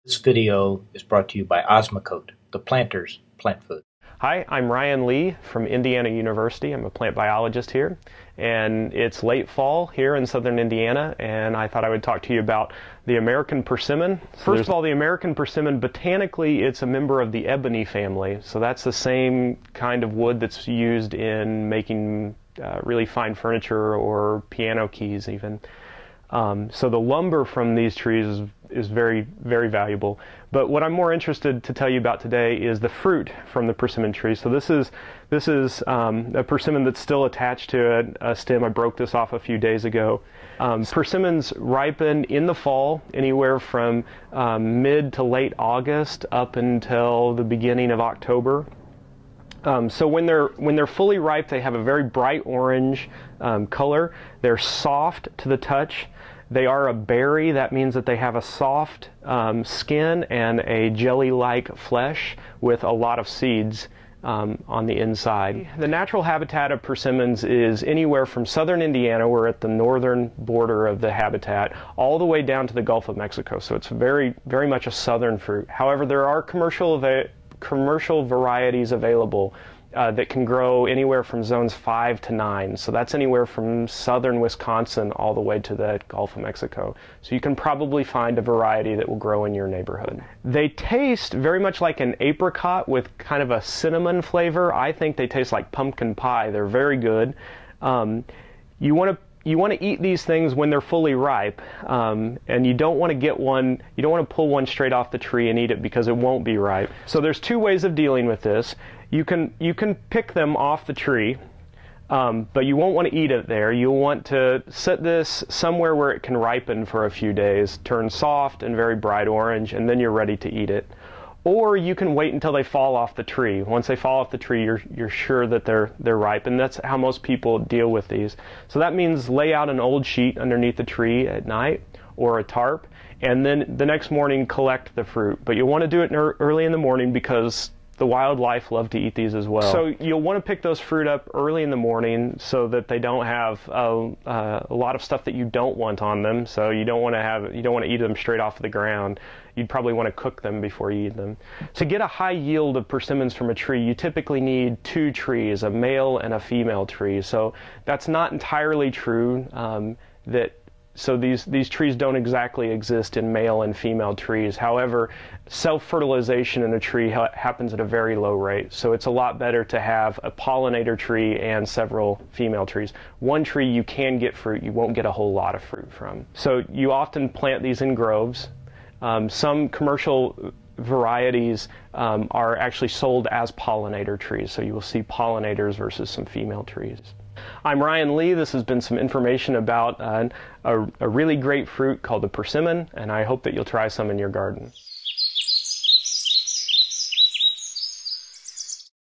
This video is brought to you by Osmocote, the planter's plant food. Hi, I'm Ryan Lee from Indiana University. I'm a plant biologist here, and it's late fall here in southern Indiana, and I thought I would talk to you about the American persimmon. First of all, the American persimmon, botanically, it's a member of the ebony family, so that's the same kind of wood that's used in making really fine furniture or piano keys even. So the lumber from these trees is very, very valuable. But what I'm more interested to tell you about today is the fruit from the persimmon tree. So this is a persimmon that's still attached to a stem. I broke this off a few days ago. Persimmons ripen in the fall, anywhere from mid to late August up until the beginning of October. So when they're fully ripe, they have a very bright orange color. They're soft to the touch. They are a berry. That means that they have a soft skin and a jelly-like flesh with a lot of seeds on the inside. The natural habitat of persimmons is anywhere from southern Indiana, we're at the northern border of the habitat, all the way down to the Gulf of Mexico. So it's very, very much a southern fruit. However, there are commercial varieties available that can grow anywhere from zones 5 to 9. So that's anywhere from southern Wisconsin all the way to the Gulf of Mexico. So you can probably find a variety that will grow in your neighborhood. They taste very much like an apricot with kind of a cinnamon flavor. I think they taste like pumpkin pie. They're very good. You want to eat these things when they're fully ripe, and you don't want to pull one straight off the tree and eat it because it won't be ripe. So there's two ways of dealing with this. You can pick them off the tree, but you won't want to eat it there. You'll want to set this somewhere where it can ripen for a few days, turn soft and very bright orange, and then you're ready to eat it. Or you can wait until they fall off the tree. Once they fall off the tree, you're sure that they're ripe, and that's how most people deal with these. So that means lay out an old sheet underneath the tree at night, or a tarp, and then the next morning collect the fruit. But you'll want to do it early in the morning because the wildlife love to eat these as well. So you'll want to pick those fruit up early in the morning so that they don't have a lot of stuff that you don't want on them. So you don't want to eat them straight off the ground. You'd probably want to cook them before you eat them. To get a high yield of persimmons from a tree, you typically need 2 trees, a male and a female tree. So that's not entirely true. So these trees don't exactly exist in male and female trees. However, self-fertilization in a tree happens at a very low rate. So it's a lot better to have a pollinator tree and several female trees. One tree you can get fruit, you won't get a whole lot of fruit from. So you often plant these in groves. Some commercial varieties are actually sold as pollinator trees. So you will see pollinators versus some female trees. I'm Ryan Lee. This has been some information about a really great fruit called the persimmon, and I hope that you'll try some in your garden.